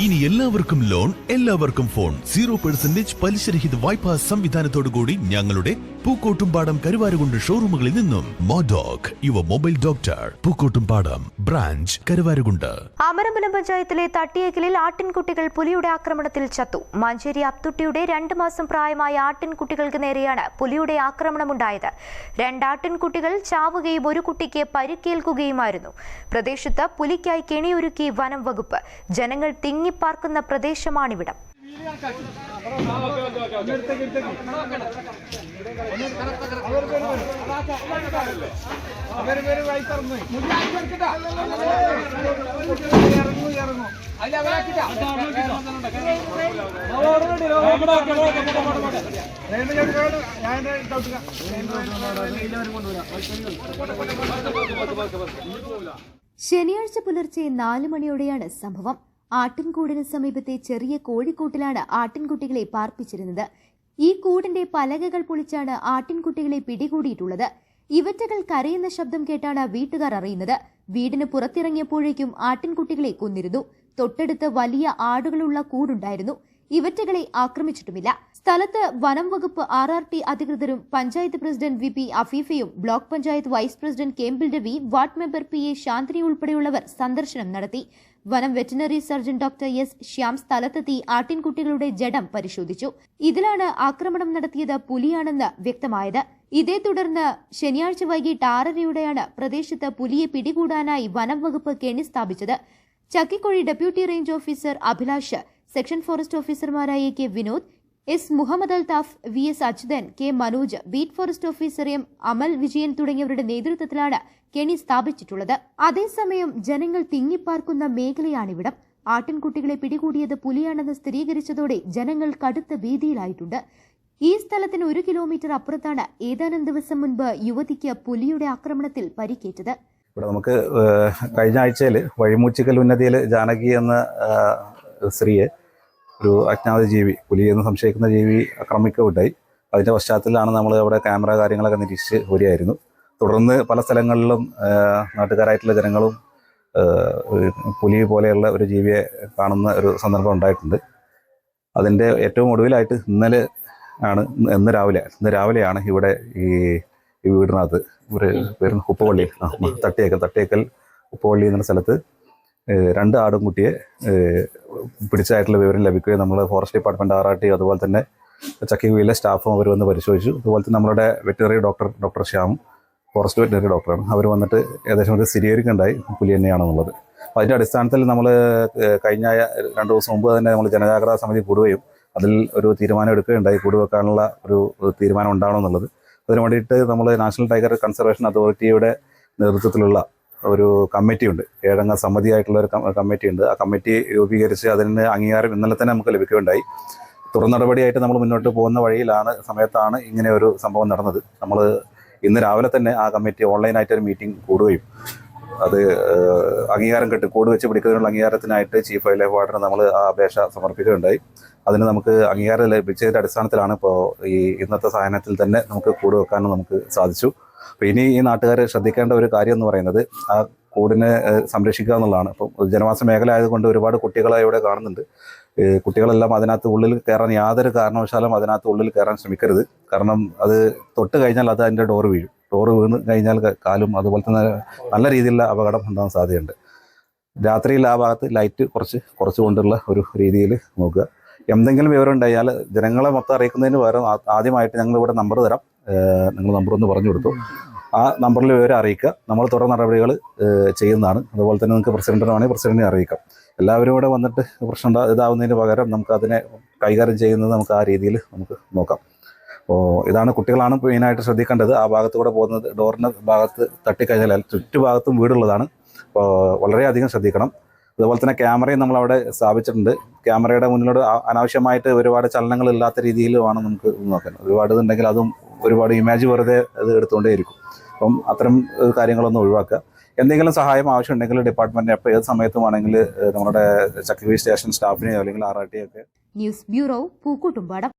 ഇനി എല്ലാവർക്കും ലോൺ, എല്ലാവർക്കും ഫോൺ. 0% പലിശരഹിത വായ്പാ സംവിധാനത്തോടുകൂടി ഞങ്ങളുടെ പൂക്കോട്ടുംപാടം കരുവാരുകുണ്ട് ഷോറൂമുകളിൽ നിന്നും Modoc your mobile doctor, Pookkottumpadam branch Karuvarakundu. Amarambalam പഞ്ചായത്തിലെ തട്ടിയേക്കലിൽ ആട്ടിൻകുട്ടികൾ പുലിയുടെ ആക്രമണത്തിൽ ചത്തു. മഞ്ചേരി അബ്തുട്ടിയുടെ 2 മാസം പ്രായമായ ആട്ടിൻകുട്ടികൾക്ക് നേരെയാണ് പുലിയുടെ ആക്രമണമുണ്ടായത്. 2 ആട്ടിൻകുട്ടികൾ ചാവുകയും ഒരു കുട്ടിക്ക് പരിക്കേൽക്കുകയുമായിരുന്നു. പ്രദേശത്ത് പുലിക്കായി കെണിയൊരുക്കി വനം വകുപ്പ്. ജനങ്ങൾ തിങ്ങിപ്പാർക്കുന്ന പ്രദേശമാണിവിടം. ശനിയാഴ്ച പുലർച്ചെ 4 മണിയോടെയാണ് സംഭവം. ആട്ടിൻകൂടിന് സമീപത്തെ ചെറിയ കോഴിക്കൂട്ടിലാണ് ആട്ടിൻകുട്ടികളെ പാർപ്പിച്ചിരുന്നത്. ഈ കൂടിന്റെ പലകകൾ പൊളിച്ചാണ് ആട്ടിൻകുട്ടികളെ പിടികൂടിയിട്ടുള്ളത്. ഇവറ്റകൾ കരയുന്ന ശബ്ദം കേട്ടാണ് വീട്ടുകാർ അറിയുന്നത്. വീടിന് പുറത്തിറങ്ങിയപ്പോഴേക്കും ആട്ടിൻകുട്ടികളെ കൊന്നിരുന്നു. തൊട്ടടുത്ത് വലിയ ആടുകളുള്ള കൂടുണ്ടായിരുന്നു. ഇവറ്റകളെ ആക്രമിച്ചിട്ടുമില്ല. സ്ഥലത്ത് വനം വകുപ്പ് RRT അധികൃതരും പഞ്ചായത്ത് പ്രസിഡന്റ് VP അഫീഫയും block panchayat vice president Kembil Ravi, ward member PA Shanthini ഉൾപ്പെടെയുള്ളവർ സന്ദർശനം നടത്തി. വനം veterinary surgeon doctor S Shyam സ്ഥലത്തെത്തി ആട്ടിൻകുട്ടികളുടെ ജഡം പരിശോധിച്ചു. ഇതിലാണ് ആക്രമണം നടത്തിയത് പുലിയാണെന്ന് വ്യക്തമായത്. ഇതേ തുടർന്ന് ശനിയാഴ്ച വൈകിട്ട് 6:30യോടെയാണ് പ്രദേശത്ത് പുലിയെ പിടികൂടാനായി വനം വകുപ്പ് കെണി സ്ഥാപിച്ചത്. Chakkikuzhi deputy range officer Abhilash, section forest ഓഫീസർമാരായ K Vinod, S Muhammad Althaf, VS Achuthan, K Manoj, beat forest officer M Amal Vijayan തുടങ്ങിയവരുടെ നേതൃത്വത്തിലാണ് കെണി സ്ഥാപിച്ചിട്ടുള്ളത്. അതേസമയം ജനങ്ങൾ തിങ്ങിപ്പാർക്കുന്ന മേഖലയാണിവിടം. ആട്ടിൻകുട്ടികളെ പിടികൂടിയത് പുലിയാണെന്ന് സ്ഥിരീകരിച്ചതോടെ ജനങ്ങൾ കടുത്ത ഭീതിയിലായിട്ടുണ്ട്. ഈ സ്ഥലത്തിന് 1 കിലോമീറ്റർ അപ്പുറത്താണ് ഏതാനും ദിവസം മുൻപ് യുവതിക്ക് പുലിയുടെ ആക്രമണത്തിൽ പരിക്കേറ്റത്. ഇവിടെ നമുക്ക് കഴിഞ്ഞ ആഴ്ചയിൽ വഴിമൂച്ചിക്കൽ ഉന്നതിയിൽ ജാനകി എന്ന സ്ത്രീയെ ഒരു അജ്ഞാത ജീവി, പുലി എന്ന് സംശയിക്കുന്ന ജീവി ആക്രമിക്കുകയുണ്ടായി. അതിൻ്റെ പശ്ചാത്തലത്തിലാണ് നമ്മൾ അവിടെ ക്യാമറ കാര്യങ്ങളൊക്കെ നിരീക്ഷിച്ച് വരികയായിരുന്നു. തുടർന്ന് പല സ്ഥലങ്ങളിലും നാട്ടുകാരായിട്ടുള്ള ജനങ്ങളും പുലി പോലെയുള്ള ഒരു ജീവിയെ കാണുന്ന ഒരു സന്ദർഭം ഉണ്ടായിട്ടുണ്ട്. അതിൻ്റെ ഏറ്റവും ഒടുവിലായിട്ട് ഇന്ന് രാവിലെയാണ് ഇവിടെ ഈ വീടിനകത്ത് ഒരു പേര് ഉപ്പുപള്ളി, തട്ടിയേക്കൽ ഉപ്പുപള്ളി എന്ന സ്ഥലത്ത് 2 ആടുംകുട്ടിയെ പിടിച്ചതായിട്ടുള്ള വിവരം ലഭിക്കുകയും നമ്മൾ ഫോറസ്റ്റ് ഡിപ്പാർട്ട്മെൻറ്റ് RRT അതുപോലെ തന്നെ ചക്കിക്കുഴിയിലെ സ്റ്റാഫും അവർ വന്ന് പരിശോധിച്ചു. അതുപോലെ തന്നെ നമ്മുടെ വെറ്റിനറി ഡോക്ടർ ശ്യാമും ഫോറസ്റ്റ് വെറ്റിനറി ഡോക്ടറാണ്. അവർ വന്നിട്ട് ഏകദേശം ഒരു സ്ഥിരീകരിക്കുകയുണ്ടായി പുലി തന്നെയാണെന്നുള്ളത്. അപ്പോൾ അതിൻ്റെ അടിസ്ഥാനത്തിൽ നമ്മൾ കഴിഞ്ഞ 2 ദിവസം മുമ്പ് തന്നെ നമ്മൾ ജനജാഗ്രതാ സമിതി കൂടുകയും അതിൽ ഒരു തീരുമാനം എടുക്കുകയുണ്ടായി. കൂട് വെക്കാനുള്ള ഒരു തീരുമാനം ഉണ്ടാവണമെന്നുള്ളത്. അതിനു വേണ്ടിയിട്ട് നമ്മൾ നാഷണൽ ടൈഗർ കൺസർവേഷൻ അതോറിറ്റിയുടെ നേതൃത്വത്തിലുള്ള ഒരു കമ്മിറ്റിയുണ്ട്, 7 അംഗ സമിതിയായിട്ടുള്ള ഒരു കമ്മിറ്റിയുണ്ട്. ആ കമ്മിറ്റി രൂപീകരിച്ച് അതിന് അംഗീകാരം ഇന്നലെ തന്നെ നമുക്ക് ലഭിക്കുകയുണ്ടായി. തുടർ നടപടിയായിട്ട് നമ്മൾ മുന്നോട്ട് പോകുന്ന സമയത്താണ് ഇങ്ങനെ ഒരു സംഭവം നടന്നത്. നമ്മൾ ഇന്ന് രാവിലെ തന്നെ ആ കമ്മിറ്റി ഓൺലൈനായിട്ടൊരു മീറ്റിംഗ് കൂടുകയും അത് അംഗീകാരം കൂട് വെച്ച് പിടിക്കുന്നതിനുള്ള അംഗീകാരത്തിനായിട്ട് ചീഫ് വൈൽഡ് ലൈഫ് വാർഡന് നമ്മൾ ആ അപേക്ഷ സമർപ്പിക്കുകയുണ്ടായി. അതിന് നമുക്ക് അംഗീകാരം ലഭിച്ചതിൻ്റെ അടിസ്ഥാനത്തിലാണ് ഇപ്പോൾ ഈ ഇന്നത്തെ സാഹചര്യത്തിൽ തന്നെ നമുക്ക് കൂട് വെക്കാനും നമുക്ക് സാധിച്ചു. അപ്പോൾ ഇനി ഈ നാട്ടുകാർ ശ്രദ്ധിക്കേണ്ട ഒരു കാര്യം എന്ന് പറയുന്നത് ആ കൂടിനെ സംരക്ഷിക്കുക എന്നുള്ളതാണ്. അപ്പം ജനവാസ മേഖല ആയതുകൊണ്ട് ഒരുപാട് കുട്ടികളെ ഇവിടെ കാണുന്നുണ്ട്. കുട്ടികളെല്ലാം അതിനകത്ത് ഉള്ളിൽ കയറാൻ യാതൊരു കാരണവശാലും അതിനകത്ത് ഉള്ളിൽ കയറാൻ ശ്രമിക്കരുത്. കാരണം അത് തൊട്ട് കഴിഞ്ഞാൽ അത് അതിൻ്റെ ഡോറ് വീണ് കഴിഞ്ഞാൽ കാലും അതുപോലെ തന്നെ നല്ല രീതിയിലുള്ള അപകടം ഉണ്ടാകാൻ സാധ്യതയുണ്ട്. രാത്രിയിൽ ആ ഭാഗത്ത് ലൈറ്റ് കുറച്ച് കൊണ്ടുള്ള ഒരു രീതിയിൽ നോക്കുക. എന്തെങ്കിലും വിവരം ഉണ്ടായാൽ ജനങ്ങളെ മൊത്തം അറിയിക്കുന്നതിന് പകരം ആദ്യമായിട്ട് ഞങ്ങളിവിടെ നമ്പർ തരാം, നിങ്ങൾ നമ്പറൊന്ന് പറഞ്ഞു കൊടുത്തു. ആ നമ്പറിൽ വിവരം അറിയിക്കുക. നമ്മൾ തുടർ നടപടികൾ ചെയ്യുന്നതാണ്. അതുപോലെ തന്നെ നിങ്ങൾക്ക് പ്രസിഡന്റിനാണെങ്കിൽ പ്രസിഡന്റിനെ അറിയിക്കാം. എല്ലാവരും കൂടെ വന്നിട്ട് പ്രശ്നം ഇതാവുന്നതിന് പകരം നമുക്ക് അതിനെ കൈകാര്യം ചെയ്യുന്നത് നമുക്ക് ആ രീതിയിൽ നമുക്ക് നോക്കാം. അപ്പോൾ ഇതാണ് കുട്ടികളാണ് മെയിനായിട്ട് ശ്രദ്ധിക്കേണ്ടത്. ആ ഭാഗത്ത് കൂടെ പോകുന്നത് ഡോറിൻ്റെ ഭാഗത്ത് തട്ടിക്കഴിഞ്ഞാൽ ചുറ്റുഭാഗത്തും വീടുള്ളതാണ്. അപ്പോൾ വളരെയധികം ശ്രദ്ധിക്കണം. അതുപോലെ തന്നെ ക്യാമറയും നമ്മളവിടെ സ്ഥാപിച്ചിട്ടുണ്ട്. ക്യാമറയുടെ മുന്നിലൂടെ അനാവശ്യമായിട്ട് ഒരുപാട് ചലനങ്ങളില്ലാത്ത രീതിയിലുമാണ് നമുക്ക് നോക്കാൻ. ഒരുപാട് ഇതുണ്ടെങ്കിൽ അതും ഒരുപാട് ഇമേജ് വെറുതെ അത് എടുത്തുകൊണ്ടേയിരിക്കും. അപ്പം അത്തരം കാര്യങ്ങളൊന്നും ഒഴിവാക്കുക. എന്തെങ്കിലും സഹായം ആവശ്യമുണ്ടെങ്കിൽ ഡിപ്പാർട്ട്മെൻറ്റിന് എപ്പോൾ ഏത് സമയത്തുമാണെങ്കിൽ നമ്മുടെ ചക്കിക്കുഴി സ്റ്റേഷൻ സ്റ്റാഫിനെയോ അല്ലെങ്കിൽ RRT ഒക്കെ. News bureau, Pookkottumpadam.